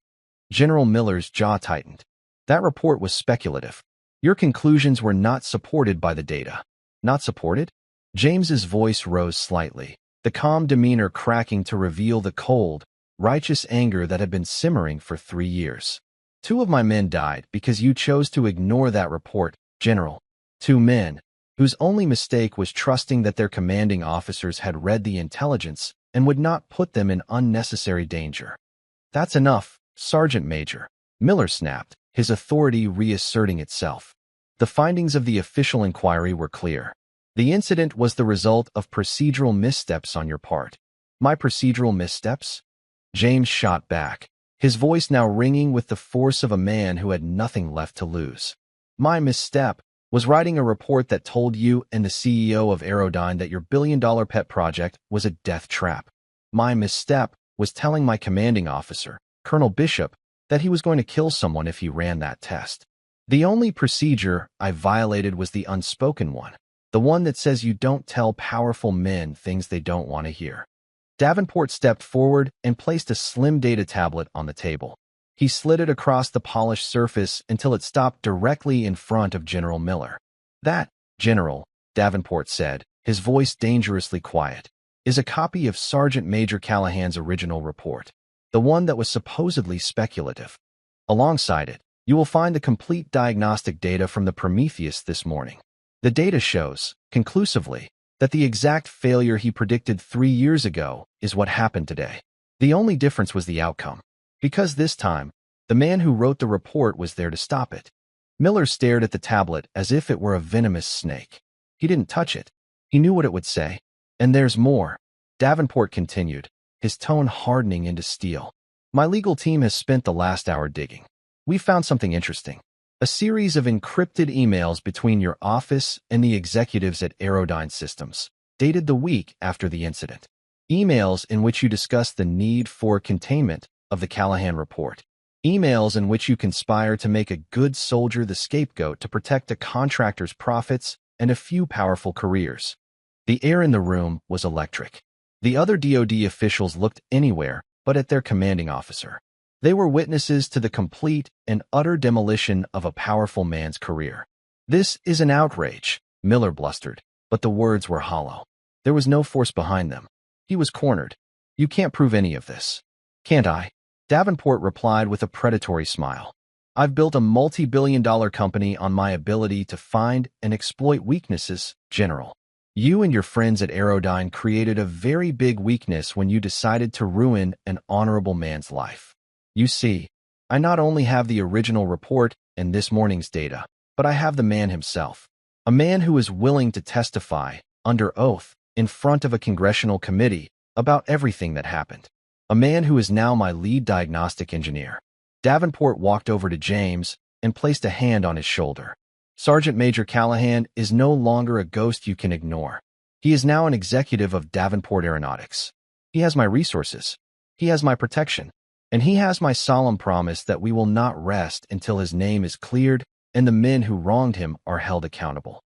General Miller's jaw tightened. "That report was speculative. Your conclusions were not supported by the data." "Not supported?" James's voice rose slightly, the calm demeanor cracking to reveal the cold, righteous anger that had been simmering for 3 years. "2 of my men died because you chose to ignore that report, General. 2 men, whose only mistake was trusting that their commanding officers had read the intelligence and would not put them in unnecessary danger." "That's enough, Sergeant Major," Miller snapped, his authority reasserting itself. The findings of the official inquiry were clear. The incident was the result of procedural missteps on your part. "My procedural missteps?" James shot back, his voice now ringing with the force of a man who had nothing left to lose. "My misstep was writing a report that told you and the CEO of Aerodyne that your billion-dollar pet project was a death trap. My misstep was telling my commanding officer, Colonel Bishop, that he was going to kill someone if he ran that test. The only procedure I violated was the unspoken one, the one that says you don't tell powerful men things they don't want to hear." Davenport stepped forward and placed a slim data tablet on the table. He slid it across the polished surface until it stopped directly in front of General Miller. "That, General," Davenport said, his voice dangerously quiet, is a copy of Sergeant Major Callahan's original report, the one that was supposedly speculative. Alongside it, you will find the complete diagnostic data from the Prometheus this morning. The data shows, conclusively, that the exact failure he predicted 3 years ago is what happened today. The only difference was the outcome. Because this time, the man who wrote the report was there to stop it. Miller stared at the tablet as if it were a venomous snake. He didn't touch it. He knew what it would say. And there's more. Davenport continued, his tone hardening into steel. My legal team has spent the last hour digging. We found something interesting. A series of encrypted emails between your office and the executives at Aerodyne Systems, dated the week after the incident. Emails in which you discuss the need for containment of the Callahan report. Emails in which you conspire to make a good soldier the scapegoat to protect a contractor's profits and a few powerful careers. The air in the room was electric. The other DoD officials looked anywhere but at their commanding officer. They were witnesses to the complete and utter demolition of a powerful man's career. This is an outrage, Miller blustered, but the words were hollow. There was no force behind them. He was cornered. You can't prove any of this. Can't I? Davenport replied with a predatory smile. I've built a multi-billion-dollar company on my ability to find and exploit weaknesses, General. You and your friends at Aerodyne created a very big weakness when you decided to ruin an honorable man's life. You see, I not only have the original report and this morning's data, but I have the man himself. A man who is willing to testify, under oath, in front of a congressional committee, about everything that happened. A man who is now my lead diagnostic engineer. Davenport walked over to James and placed a hand on his shoulder. Sergeant Major Callahan is no longer a ghost you can ignore. He is now an executive of Davenport Aeronautics. He has my resources. He has my protection. And he has my solemn promise that we will not rest until his name is cleared and the men who wronged him are held accountable.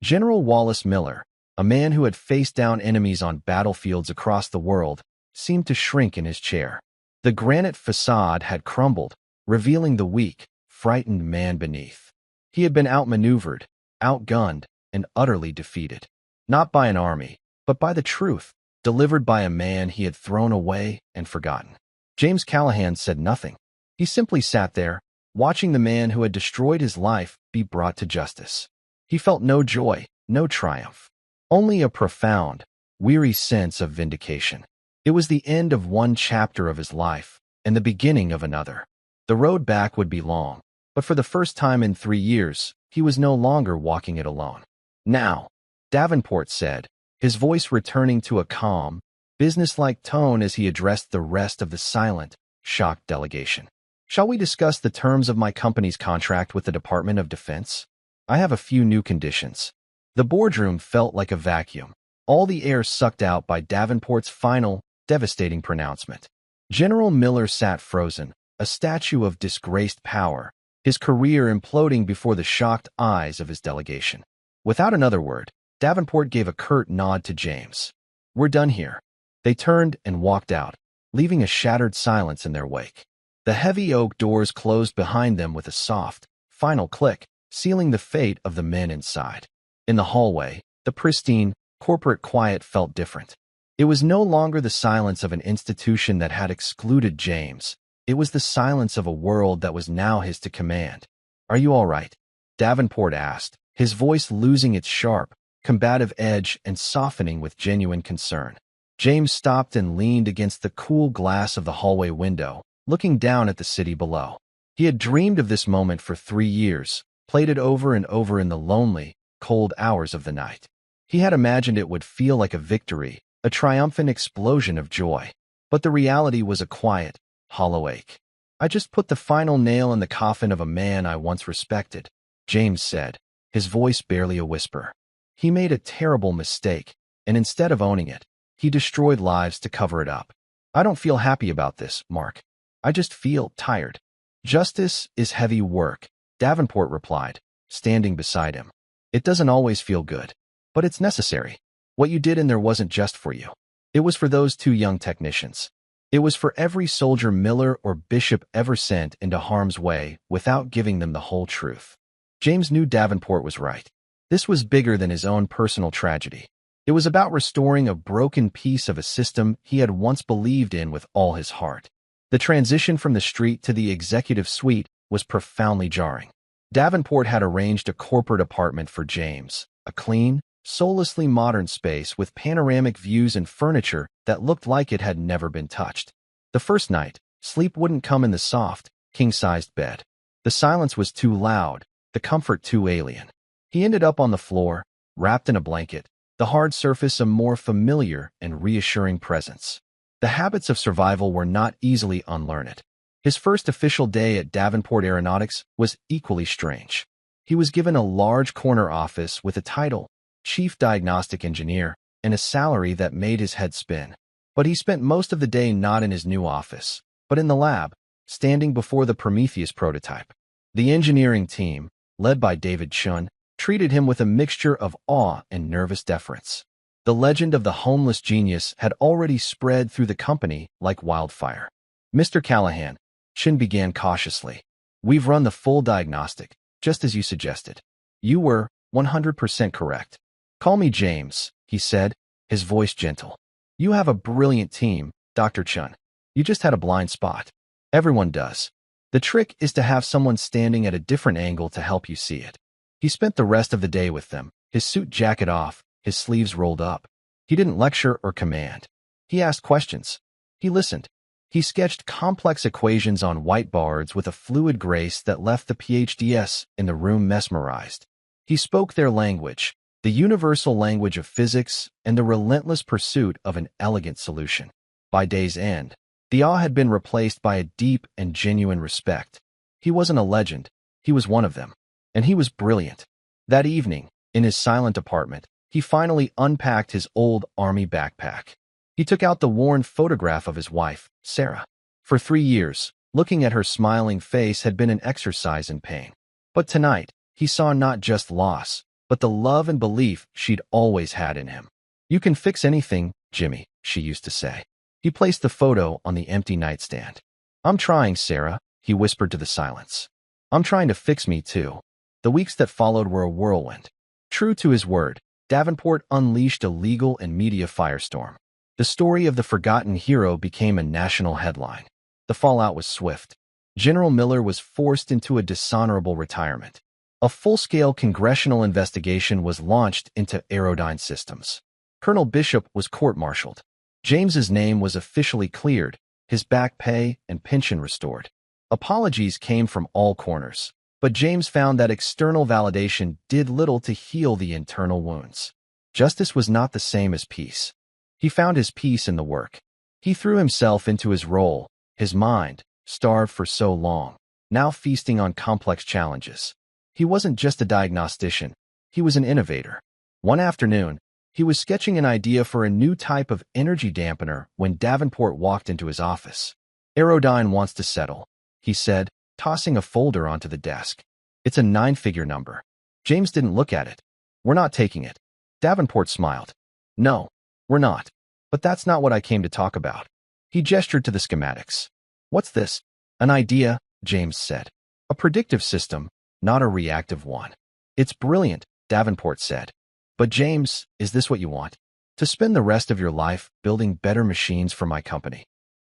General Wallace Miller, a man who had faced down enemies on battlefields across the world, seemed to shrink in his chair. The granite facade had crumbled, revealing the weak, frightened man beneath. He had been outmaneuvered, outgunned, and utterly defeated. Not by an army, but by the truth, delivered by a man he had thrown away and forgotten. James Callahan said nothing. He simply sat there, watching the man who had destroyed his life be brought to justice. He felt no joy, no triumph, only a profound, weary sense of vindication. It was the end of one chapter of his life and the beginning of another. The road back would be long, but for the first time in 3 years, he was no longer walking it alone. Now, Davenport said, his voice returning to a calm, businesslike tone as he addressed the rest of the silent, shocked delegation. Shall we discuss the terms of my company's contract with the Department of Defense? I have a few new conditions. The boardroom felt like a vacuum, all the air sucked out by Davenport's final, devastating pronouncement. General Miller sat frozen, a statue of disgraced power, his career imploding before the shocked eyes of his delegation. Without another word, Davenport gave a curt nod to James. We're done here. They turned and walked out, leaving a shattered silence in their wake. The heavy oak doors closed behind them with a soft, final click, sealing the fate of the men inside. In the hallway, the pristine, corporate quiet felt different. It was no longer the silence of an institution that had excluded James. It was the silence of a world that was now his to command. Are you all right? Davenport asked, his voice losing its sharp, combative edge and softening with genuine concern. James stopped and leaned against the cool glass of the hallway window, looking down at the city below. He had dreamed of this moment for 3 years, played it over and over in the lonely, cold hours of the night. He had imagined it would feel like a victory, a triumphant explosion of joy. But the reality was a quiet, hollow ache. I just put the final nail in the coffin of a man I once respected, James said, his voice barely a whisper. He made a terrible mistake, and instead of owning it, he destroyed lives to cover it up. I don't feel happy about this, Mark. I just feel tired. Justice is heavy work, Davenport replied, standing beside him. It doesn't always feel good, but it's necessary. What you did in there wasn't just for you. It was for those 2 young technicians. It was for every soldier Miller or Bishop ever sent into harm's way without giving them the whole truth. James knew Davenport was right. This was bigger than his own personal tragedy. It was about restoring a broken piece of a system he had once believed in with all his heart. The transition from the street to the executive suite was profoundly jarring. Davenport had arranged a corporate apartment for James, a clean, soullessly modern space with panoramic views and furniture that looked like it had never been touched. The first night, sleep wouldn't come in the soft, king-sized bed. The silence was too loud, the comfort too alien. He ended up on the floor, wrapped in a blanket, the hard surface a more familiar and reassuring presence. The habits of survival were not easily unlearned. His first official day at Davenport Aeronautics was equally strange. He was given a large corner office with a title, Chief Diagnostic Engineer, and a salary that made his head spin. But he spent most of the day not in his new office, but in the lab, standing before the Prometheus prototype. The engineering team, led by David Chun, treated him with a mixture of awe and nervous deference. The legend of the homeless genius had already spread through the company like wildfire. "Mr. Callahan," Chun began cautiously, "we've run the full diagnostic, just as you suggested. You were 100% correct. Call me James," he said, his voice gentle. "You have a brilliant team, Dr. Chun. You just had a blind spot. Everyone does. The trick is to have someone standing at a different angle to help you see it." He spent the rest of the day with them, his suit jacket off, his sleeves rolled up. He didn't lecture or command. He asked questions. He listened. He sketched complex equations on whiteboards with a fluid grace that left the PhDs in the room mesmerized. He spoke their language, the universal language of physics and the relentless pursuit of an elegant solution. By day's end, the awe had been replaced by a deep and genuine respect. He wasn't a legend, he was one of them. And he was brilliant. That evening, in his silent apartment, he finally unpacked his old army backpack. He took out the worn photograph of his wife, Sarah. For 3 years, looking at her smiling face had been an exercise in pain. But tonight, he saw not just loss, but the love and belief she'd always had in him. "You can fix anything, Jimmy," she used to say. He placed the photo on the empty nightstand. "I'm trying, Sarah," he whispered to the silence. "I'm trying to fix me, too." The weeks that followed were a whirlwind. True to his word, Davenport unleashed a legal and media firestorm. The story of the forgotten hero became a national headline. The fallout was swift. General Miller was forced into a dishonorable retirement. A full-scale congressional investigation was launched into Aerodyne Systems. Colonel Bishop was court-martialed. James's name was officially cleared, his back pay and pension restored. Apologies came from all corners, but James found that external validation did little to heal the internal wounds. Justice was not the same as peace. He found his peace in the work. He threw himself into his role, his mind, starved for so long, now feasting on complex challenges. He wasn't just a diagnostician, he was an innovator. One afternoon, he was sketching an idea for a new type of energy dampener when Davenport walked into his office. "Aerodyne wants to settle," he said, tossing a folder onto the desk. "It's a 9-figure number." James didn't look at it. "We're not taking it." Davenport smiled. "No, we're not. But that's not what I came to talk about." He gestured to the schematics. "What's this?" "An idea," James said. "A predictive system, not a reactive one." "It's brilliant," Davenport said. "But James, is this what you want? To spend the rest of your life building better machines for my company?"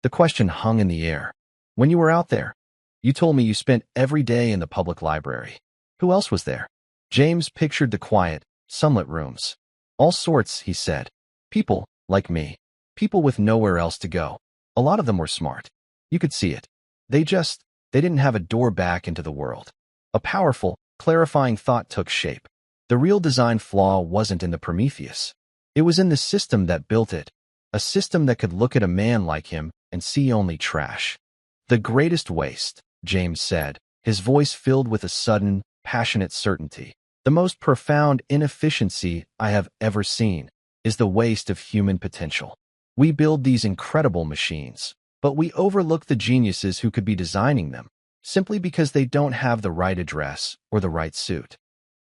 The question hung in the air. "When you were out there, you told me you spent every day in the public library. Who else was there?" James pictured the quiet, sunlit rooms. "All sorts," he said. "People, like me. People with nowhere else to go. A lot of them were smart. You could see it. They didn't have a door back into the world." A powerful, clarifying thought took shape. The real design flaw wasn't in the Prometheus. It was in the system that built it. A system that could look at a man like him and see only trash. "The greatest waste," James said, his voice filled with a sudden, passionate certainty. "The most profound inefficiency I have ever seen is the waste of human potential. We build these incredible machines, but we overlook the geniuses who could be designing them, simply because they don't have the right address or the right suit."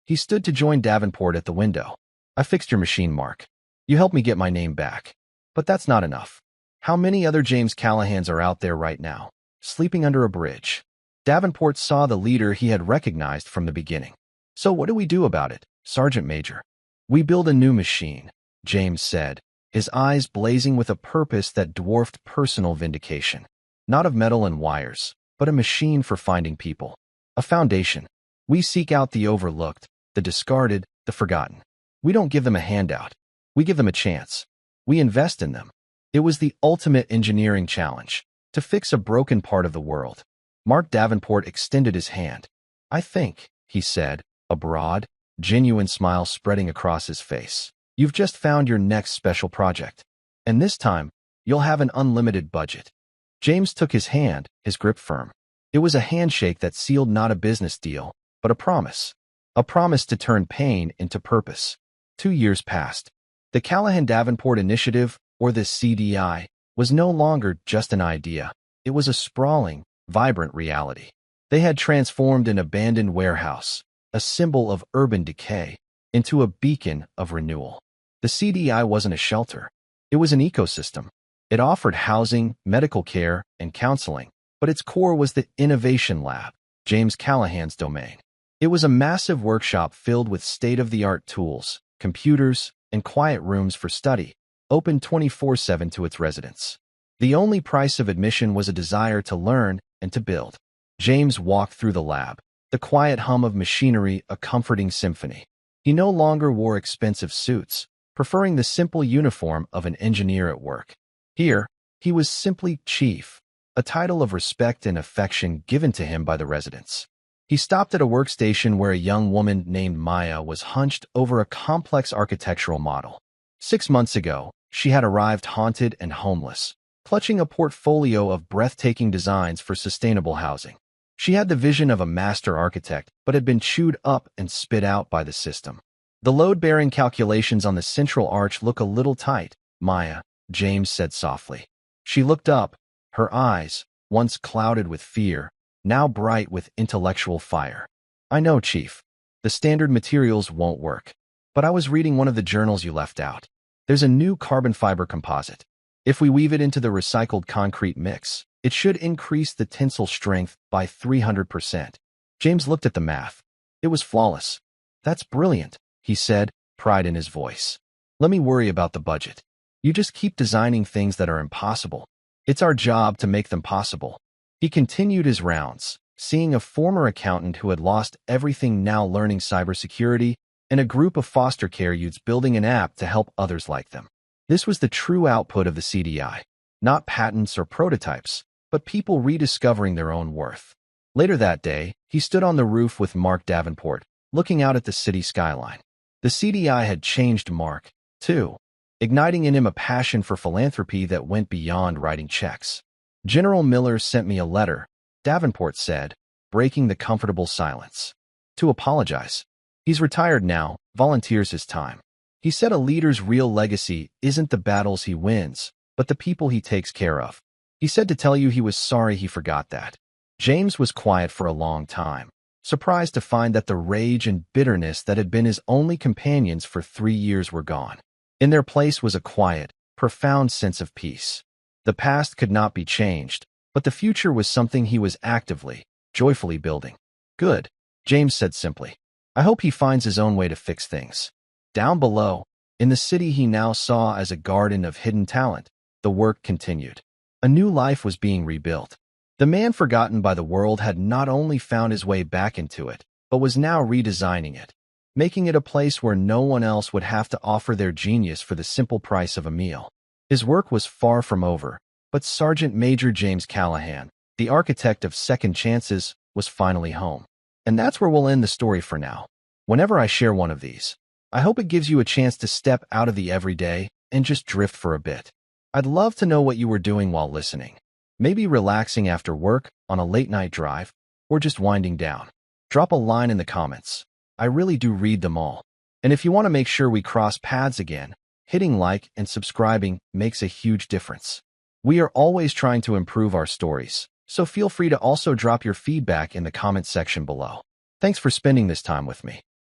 He stood to join Davenport at the window. "I fixed your machine, Mark. You helped me get my name back. But that's not enough. How many other James Callahans are out there right now, sleeping under a bridge?" Davenport saw the leader he had recognized from the beginning. "So what do we do about it, Sergeant Major?" "We build a new machine," James said, his eyes blazing with a purpose that dwarfed personal vindication. Not of metal and wires, but a machine for finding people. A foundation. We seek out the overlooked, the discarded, the forgotten. We don't give them a handout. We give them a chance. We invest in them. It was the ultimate engineering challenge, to fix a broken part of the world. Mark Davenport extended his hand. I think, he said, a broad, genuine smile spreading across his face. You've just found your next special project. And this time, you'll have an unlimited budget. James took his hand, his grip firm. It was a handshake that sealed not a business deal, but a promise. A promise to turn pain into purpose. 2 years passed. The Callahan-Davenport Initiative, or the CDI, was no longer just an idea. It was a sprawling, vibrant reality. They had transformed an abandoned warehouse, a symbol of urban decay, into a beacon of renewal. The CDI wasn't a shelter. It was an ecosystem. It offered housing, medical care, and counseling, but its core was the Innovation Lab, James Callahan's domain. It was a massive workshop filled with state-of-the-art tools, computers, and quiet rooms for study, open 24/7 to its residents. The only price of admission was a desire to learn and to build. James walked through the lab, the quiet hum of machinery a comforting symphony. He no longer wore expensive suits, preferring the simple uniform of an engineer at work. Here, he was simply chief, a title of respect and affection given to him by the residents. He stopped at a workstation where a young woman named Maya was hunched over a complex architectural model. 6 months ago, she had arrived haunted and homeless, clutching a portfolio of breathtaking designs for sustainable housing. She had the vision of a master architect, but had been chewed up and spit out by the system. The load-bearing calculations on the central arch look a little tight, Maya, James said softly. She looked up, her eyes, once clouded with fear, now bright with intellectual fire. I know, Chief. The standard materials won't work. But I was reading one of the journals you left out. There's a new carbon fiber composite. If we weave it into the recycled concrete mix, it should increase the tensile strength by 300%. James looked at the math. It was flawless. That's brilliant, he said, pride in his voice. Let me worry about the budget. You just keep designing things that are impossible. It's our job to make them possible. He continued his rounds, seeing a former accountant who had lost everything now learning cybersecurity, and a group of foster care youths building an app to help others like them. This was the true output of the CDI, not patents or prototypes, but people rediscovering their own worth. Later that day, he stood on the roof with Mark Davenport, looking out at the city skyline. The CDI had changed Mark, too, igniting in him a passion for philanthropy that went beyond writing checks. General Miller sent me a letter, Davenport said, breaking the comfortable silence. To apologize. He's retired now, volunteers his time. He said a leader's real legacy isn't the battles he wins, but the people he takes care of. He said to tell you he was sorry he forgot that. James was quiet for a long time, surprised to find that the rage and bitterness that had been his only companions for 3 years were gone. In their place was a quiet, profound sense of peace. The past could not be changed, but the future was something he was actively, joyfully building. Good, James said simply. I hope he finds his own way to fix things. Down below, in the city he now saw as a garden of hidden talent, the work continued. A new life was being rebuilt. The man forgotten by the world had not only found his way back into it, but was now redesigning it, making it a place where no one else would have to offer their genius for the simple price of a meal. His work was far from over, but Sergeant Major James Callahan, the architect of second chances, was finally home. And that's where we'll end the story for now. Whenever I share one of these, I hope it gives you a chance to step out of the everyday and just drift for a bit. I'd love to know what you were doing while listening. Maybe relaxing after work, on a late-night drive, or just winding down. Drop a line in the comments. I really do read them all. And if you want to make sure we cross paths again, hitting like and subscribing makes a huge difference. We are always trying to improve our stories, so feel free to also drop your feedback in the comment section below. Thanks for spending this time with me.